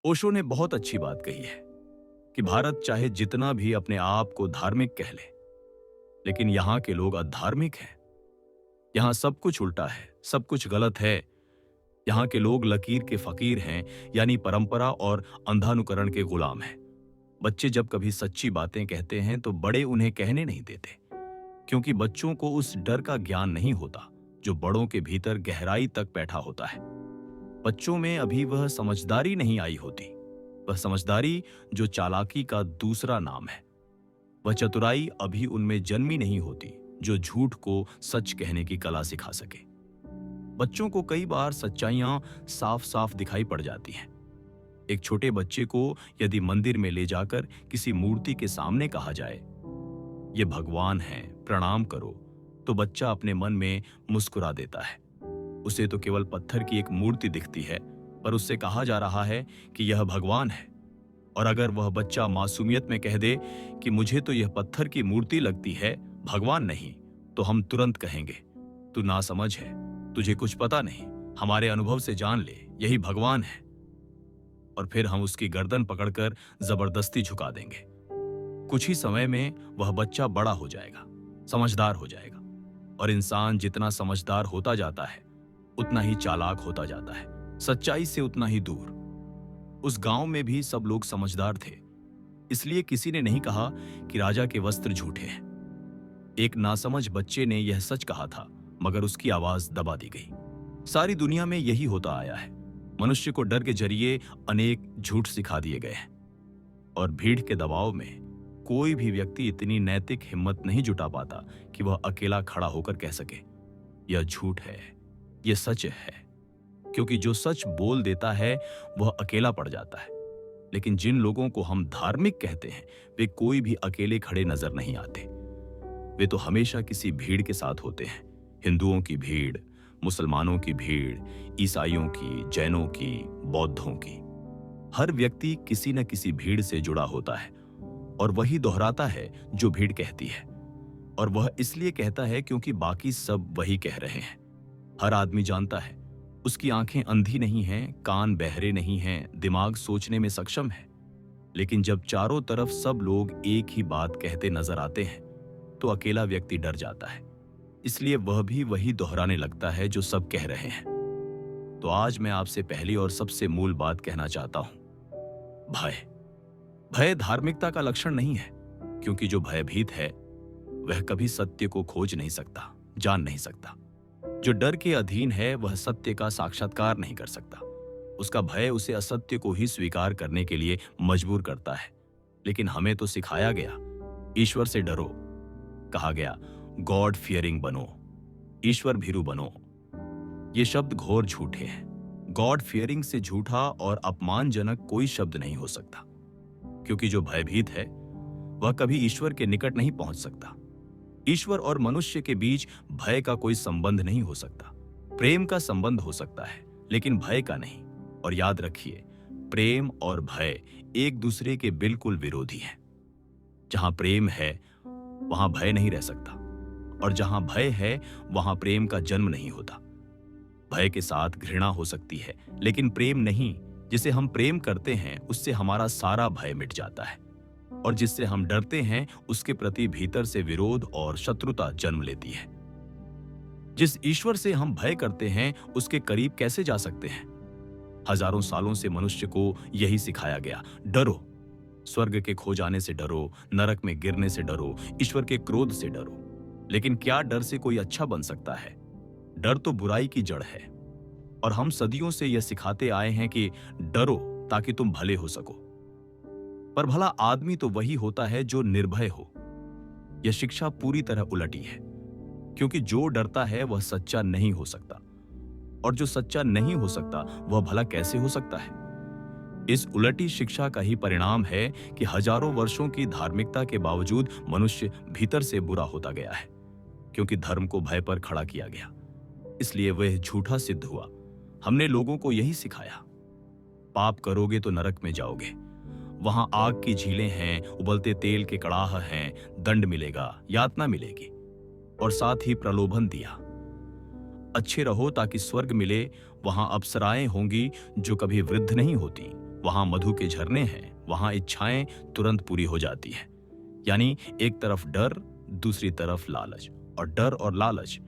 ओशो ने बहुत अच्छी बात कही है कि भारत चाहे जितना भी अपने आप को धार्मिक कह ले, लेकिन यहाँ के लोग अधार्मिक हैं। यहाँ सब कुछ उल्टा है, सब कुछ गलत है। यहाँ के लोग लकीर के फकीर हैं, यानी परंपरा और अंधानुकरण के गुलाम हैं। बच्चे जब कभी सच्ची बातें कहते हैं तो बड़े उन्हें कहने नहीं देते, क्योंकि बच्चों को उस डर का ज्ञान नहीं होता जो बड़ों के भीतर गहराई तक बैठा होता है। बच्चों में अभी वह समझदारी नहीं आई होती, वह समझदारी जो चालाकी का दूसरा नाम है। वह चतुराई अभी उनमें जन्मी नहीं होती जो झूठ को सच कहने की कला सिखा सके। बच्चों को कई बार सच्चाइयां साफ साफ दिखाई पड़ जाती हैं। एक छोटे बच्चे को यदि मंदिर में ले जाकर किसी मूर्ति के सामने कहा जाए, ये भगवान है, प्रणाम करो, तो बच्चा अपने मन में मुस्कुरा देता है। उसे तो केवल पत्थर की एक मूर्ति दिखती है, पर उससे कहा जा रहा है कि यह भगवान है। और अगर वह बच्चा मासूमियत में कह दे कि मुझे तो यह पत्थर की मूर्ति लगती है, भगवान नहीं, तो हम तुरंत कहेंगे, तू नासमझ है, तुझे कुछ पता नहीं, हमारे अनुभव से जान ले, यही भगवान है। और फिर हम उसकी गर्दन पकड़कर जबरदस्ती झुका देंगे। कुछ ही समय में वह बच्चा बड़ा हो जाएगा, समझदार हो जाएगा। और इंसान जितना समझदार होता जाता है, उतना ही चालाक होता जाता है, सच्चाई से उतना ही दूर। उस गांव में भी सब लोग समझदार थे, इसलिए किसी ने नहीं कहा कि राजा के वस्त्र झूठे हैं। एक नासमझ बच्चे ने यह सच कहा था, मगर उसकी आवाज दबा दी गई। सारी दुनिया में यही होता आया है। मनुष्य को डर के जरिए अनेक झूठ सिखा दिए गए हैं, और भीड़ के दबाव में कोई भी व्यक्ति इतनी नैतिक हिम्मत नहीं जुटा पाता कि वह अकेला खड़ा होकर कह सके, यह झूठ है, यह सच है। क्योंकि जो सच बोल देता है वह अकेला पड़ जाता है। लेकिन जिन लोगों को हम धार्मिक कहते हैं, वे कोई भी अकेले खड़े नजर नहीं आते। वे तो हमेशा किसी भीड़ के साथ होते हैं। हिंदुओं की भीड़, मुसलमानों की भीड़, ईसाइयों की, जैनों की, बौद्धों की। हर व्यक्ति किसी न किसी भीड़ से जुड़ा होता है, और वही दोहराता है जो भीड़ कहती है। और वह इसलिए कहता है क्योंकि बाकी सब वही कह रहे हैं। हर आदमी जानता है उसकी आंखें अंधी नहीं हैं, कान बहरे नहीं हैं, दिमाग सोचने में सक्षम है। लेकिन जब चारों तरफ सब लोग एक ही बात कहते नजर आते हैं, तो अकेला व्यक्ति डर जाता है। इसलिए वह भी वही दोहराने लगता है जो सब कह रहे हैं। तो आज मैं आपसे पहली और सबसे मूल बात कहना चाहता हूं, भय। भय धार्मिकता का लक्षण नहीं है, क्योंकि जो भयभीत है वह कभी सत्य को खोज नहीं सकता, जान नहीं सकता। जो डर के अधीन है वह सत्य का साक्षात्कार नहीं कर सकता। उसका भय उसे असत्य को ही स्वीकार करने के लिए मजबूर करता है। लेकिन हमें तो सिखाया गया, ईश्वर से डरो। कहा गया, गॉड फियरिंग बनो, ईश्वर भीरू बनो। ये शब्द घोर झूठे हैं। गॉड फियरिंग से झूठा और अपमानजनक कोई शब्द नहीं हो सकता, क्योंकि जो भयभीत है वह कभी ईश्वर के निकट नहीं पहुंच सकता। ईश्वर और मनुष्य के बीच भय का कोई संबंध नहीं हो सकता। प्रेम का संबंध हो सकता है, लेकिन भय का नहीं। और याद रखिए, प्रेम और भय एक दूसरे के बिल्कुल विरोधी हैं। जहां प्रेम है वहां भय नहीं रह सकता, और जहां भय है वहां प्रेम का जन्म नहीं होता। भय के साथ घृणा हो सकती है, लेकिन प्रेम नहीं। जिसे हम प्रेम करते हैं उससे हमारा सारा भय मिट जाता है, और जिससे हम डरते हैं उसके प्रति भीतर से विरोध और शत्रुता जन्म लेती है। जिस ईश्वर से हम भय करते हैं उसके करीब कैसे जा सकते हैं? हजारों सालों से मनुष्य को यही सिखाया गया, डरो। स्वर्ग के खो जाने से डरो, नरक में गिरने से डरो, ईश्वर के क्रोध से डरो। लेकिन क्या डर से कोई अच्छा बन सकता है? डर तो बुराई की जड़ है, और हम सदियों से यह सिखाते आए हैं कि डरो ताकि तुम भले हो सको। पर भला आदमी तो वही होता है जो निर्भय हो। यह शिक्षा पूरी तरह उलटी है, क्योंकि जो डरता है वह सच्चा नहीं हो सकता, और जो सच्चा नहीं हो सकता वह भला कैसे हो सकता है? इस उलटी शिक्षा का ही परिणाम है कि हजारों वर्षों की धार्मिकता के बावजूद मनुष्य भीतर से बुरा होता गया है, क्योंकि धर्म को भय पर खड़ा किया गया। इसलिए वह झूठा सिद्ध हुआ। हमने लोगों को यही सिखाया, पाप करोगे तो नरक में जाओगे, वहां आग की झीलें हैं, उबलते तेल के कड़ाह हैं, दंड मिलेगा, यातना मिलेगी, और साथ ही प्रलोभन दिया, अच्छे रहो ताकि स्वर्ग मिले, वहां अप्सराएं होंगी जो कभी वृद्ध नहीं होती, वहां मधु के झरने हैं, वहां इच्छाएं तुरंत पूरी हो जाती हैं। यानी एक तरफ डर, दूसरी तरफ लालच। और डर और लालच,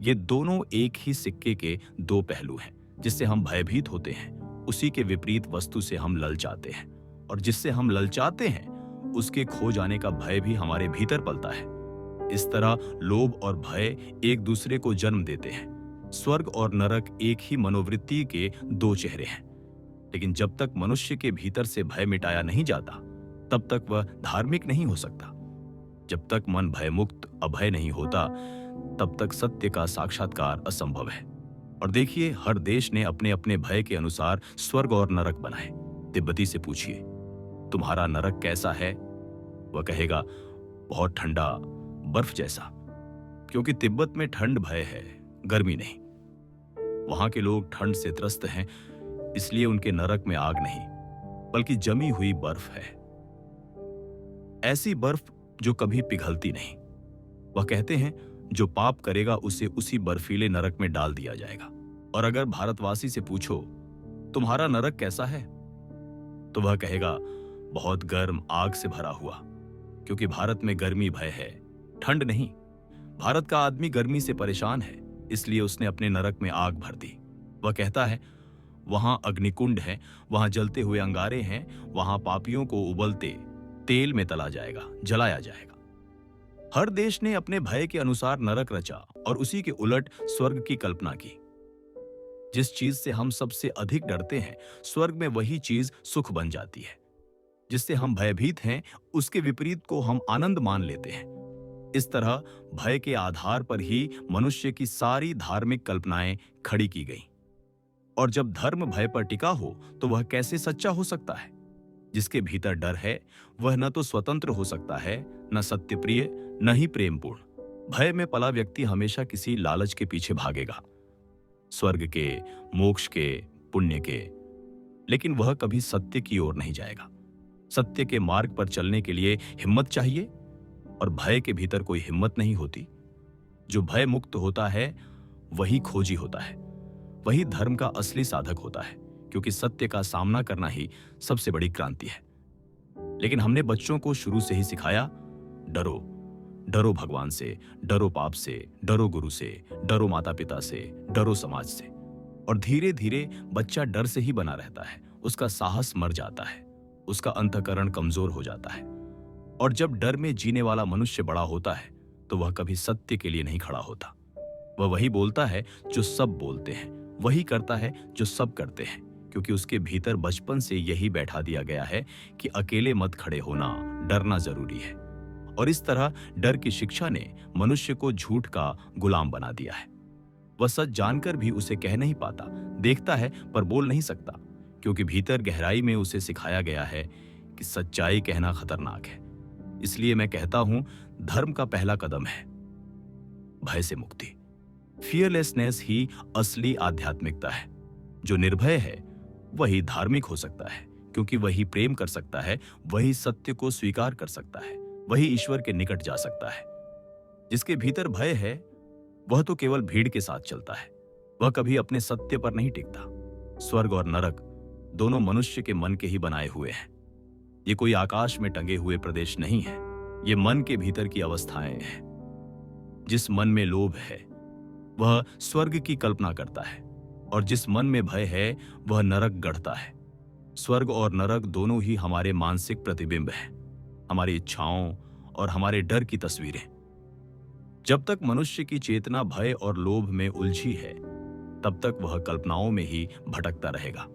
ये दोनों एक ही सिक्के के दो पहलू हैं। जिससे हम भयभीत होते हैं, उसी के विपरीत वस्तु से हम ललचाते हैं, और जिससे हम ललचाते हैं उसके खो जाने का भय भी हमारे भीतर पलता है। इस तरह लोभ और भय एक दूसरे को जन्म देते हैं। स्वर्ग और नरक एक ही मनोवृत्ति के दो चेहरे हैं। लेकिन जब तक मनुष्य के भीतर से भय मिटाया नहीं जाता, तब तक वह धार्मिक नहीं हो सकता। जब तक मन भयमुक्त, अभय नहीं होता, तब तक सत्य का साक्षात्कार असंभव है। और देखिए, हर देश ने अपने अपने भय के अनुसार स्वर्ग और नरक बनाए। तिब्बती से पूछिए, तुम्हारा नरक कैसा है? वह कहेगा, बहुत ठंडा, बर्फ जैसा। क्योंकि तिब्बत में ठंड भय है, गर्मी नहीं। वहां के लोग ठंड से त्रस्त हैं, इसलिए उनके नरक में आग नहीं, बल्कि जमी हुई बर्फ है। ऐसी बर्फ जो कभी पिघलती नहीं। वह कहते हैं, जो पाप करेगा उसे उसी बर्फीले नरक में डाल दिया जाएगा। और अगर भारतवासी से पूछो, तुम्हारा नरक कैसा है? तो वह कहेगा, बहुत गर्म, आग से भरा हुआ। क्योंकि भारत में गर्मी भय है, ठंड नहीं। भारत का आदमी गर्मी से परेशान है, इसलिए उसने अपने नरक में आग भर दी। वह कहता है, वहां अग्निकुंड है, वहां जलते हुए अंगारे हैं, वहां पापियों को उबलते तेल में तला जाएगा, जलाया जाएगा। हर देश ने अपने भय के अनुसार नरक रचा और उसी के उलट स्वर्ग की कल्पना की। जिस चीज से हम सबसे अधिक डरते हैं, स्वर्ग में वही चीज सुख बन जाती है। जिससे हम भयभीत हैं, उसके विपरीत को हम आनंद मान लेते हैं। इस तरह भय के आधार पर ही मनुष्य की सारी धार्मिक कल्पनाएं खड़ी की गईं। और जब धर्म भय पर टिका हो, तो वह कैसे सच्चा हो सकता है? जिसके भीतर डर है, वह न तो स्वतंत्र हो सकता है, न सत्यप्रिय, न ही प्रेमपूर्ण। भय में पला व्यक्ति हमेशा किसी लालच के पीछे भागेगा, स्वर्ग के, मोक्ष के, पुण्य के, लेकिन वह कभी सत्य की ओर नहीं जाएगा। सत्य के मार्ग पर चलने के लिए हिम्मत चाहिए, और भय के भीतर कोई हिम्मत नहीं होती। जो भय मुक्त होता है, वही खोजी होता है, वही धर्म का असली साधक होता है। क्योंकि सत्य का सामना करना ही सबसे बड़ी क्रांति है। लेकिन हमने बच्चों को शुरू से ही सिखाया, डरो, डरो भगवान से, डरो पाप से, डरो गुरु से, डरो माता पिता से, डरो समाज से। और धीरे धीरे बच्चा डर से ही बना रहता है। उसका साहस मर जाता है, उसका अंतःकरण कमजोर हो जाता है। और जब डर में जीने वाला मनुष्य बड़ा होता है, तो वह कभी सत्य के लिए नहीं खड़ा होता। वह वही बोलता है जो सब बोलते हैं, वही करता है जो सब करते हैं। क्योंकि उसके भीतर बचपन से यही बैठा दिया गया है कि अकेले मत खड़े होना, डरना जरूरी है। और इस तरह डर की शिक्षा ने मनुष्य को झूठ का गुलाम बना दिया है। वह सच जानकर भी उसे कह नहीं पाता, देखता है पर बोल नहीं सकता। क्योंकि भीतर गहराई में उसे सिखाया गया है कि सच्चाई कहना खतरनाक है। इसलिए मैं कहता हूं, धर्म का पहला कदम है भय से मुक्ति। फियरलेसनेस ही असली आध्यात्मिकता है। जो निर्भय है वही धार्मिक हो सकता है, क्योंकि वही प्रेम कर सकता है, वही सत्य को स्वीकार कर सकता है, वही ईश्वर के निकट जा सकता है। जिसके भीतर भय है, वह तो केवल भीड़ के साथ चलता है, वह कभी अपने सत्य पर नहीं टिकता। स्वर्ग और नरक दोनों मनुष्य के मन के ही बनाए हुए हैं। ये कोई आकाश में टंगे हुए प्रदेश नहीं है, ये मन के भीतर की अवस्थाएं हैं। जिस मन में लोभ है, वह स्वर्ग की कल्पना करता है, और जिस मन में भय है, वह नरक गढ़ता है। स्वर्ग और नरक दोनों ही हमारे मानसिक प्रतिबिंब हैं, हमारी इच्छाओं और हमारे डर की तस्वीरें। जब तक मनुष्य की चेतना भय और लोभ में उलझी है, तब तक वह कल्पनाओं में ही भटकता रहेगा।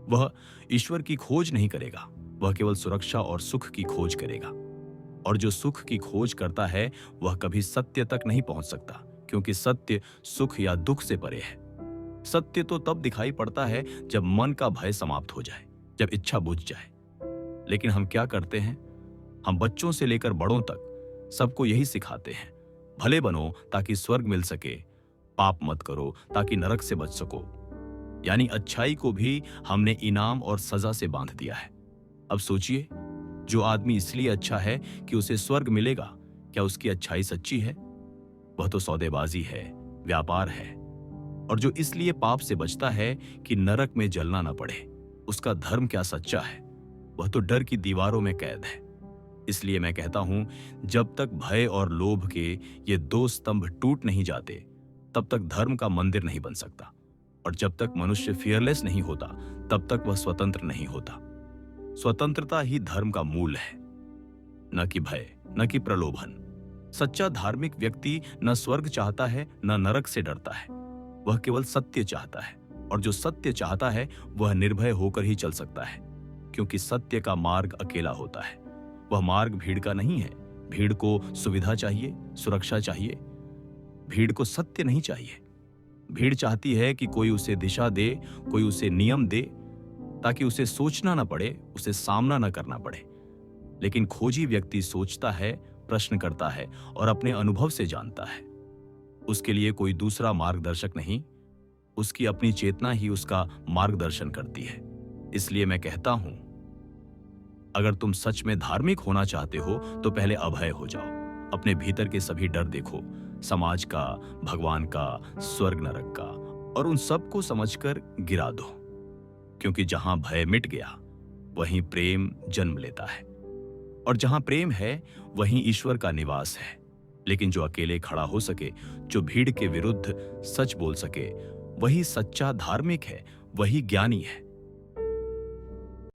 वह ईश्वर की खोज नहीं करेगा, वह केवल सुरक्षा और सुख की खोज करेगा। और जो सुख की खोज करता है, वह कभी सत्य तक नहीं पहुंच सकता, क्योंकि सत्य सुख या दुख से परे है। सत्य तो तब दिखाई पड़ता है जब मन का भय समाप्त हो जाए, जब इच्छा बुझ जाए। लेकिन हम क्या करते हैं? हम बच्चों से लेकर बड़ों तक सबको यही सिखाते हैं, भले बनो ताकि स्वर्ग मिल सके, पाप मत करो ताकि नरक से बच सको। यानी अच्छाई को भी हमने इनाम और सजा से बांध दिया है। अब सोचिए, जो आदमी इसलिए अच्छा है कि उसे स्वर्ग मिलेगा, क्या उसकी अच्छाई सच्ची है? वह तो सौदेबाजी है, व्यापार है। और जो इसलिए पाप से बचता है कि नरक में जलना न पड़े, उसका धर्म क्या सच्चा है, वह तो डर की दीवारों में कैद है। इसलिए मैं कहता हूं, जब तक भय और लोभ के ये दो स्तंभ टूट नहीं जाते, तब तक धर्म का मंदिर नहीं बन सकता। और जब तक मनुष्य फियरलेस नहीं होता, तब तक वह स्वतंत्र नहीं होता। स्वतंत्रता ही धर्म का मूल है, न कि भय, न कि प्रलोभन। सच्चा धार्मिक व्यक्ति न स्वर्ग चाहता है, न नरक से डरता है। वह केवल सत्य चाहता है, और जो सत्य चाहता है वह निर्भय होकर ही चल सकता है, क्योंकि सत्य का मार्ग अकेला होता है। वह मार्ग भीड़ का नहीं है। भीड़ को सुविधा चाहिए, सुरक्षा चाहिए। भीड़ को सत्य नहीं चाहिए। भीड़ चाहती है कि कोई उसे दिशा दे, कोई उसे नियम दे, ताकि उसे सोचना न पड़े, उसे सामना न करना पड़े। लेकिन खोजी व्यक्ति सोचता है, प्रश्न करता है और अपने अनुभव से जानता है। उसके लिए कोई दूसरा मार्गदर्शक नहीं, उसकी अपनी चेतना ही उसका मार्गदर्शन करती है। इसलिए मैं कहता हूं, अगर तुम सच में धार्मिक होना चाहते हो तो पहले अभय हो जाओ। अपने भीतर के सभी डर देखो, समाज का, भगवान का, स्वर्ग नरक का, और उन सबको समझकर गिरा दो। क्योंकि जहां भय मिट गया, वहीं प्रेम जन्म लेता है, और जहां प्रेम है वहीं ईश्वर का निवास है। लेकिन जो अकेले खड़ा हो सके, जो भीड़ के विरुद्ध सच बोल सके, वही सच्चा धार्मिक है, वही ज्ञानी है।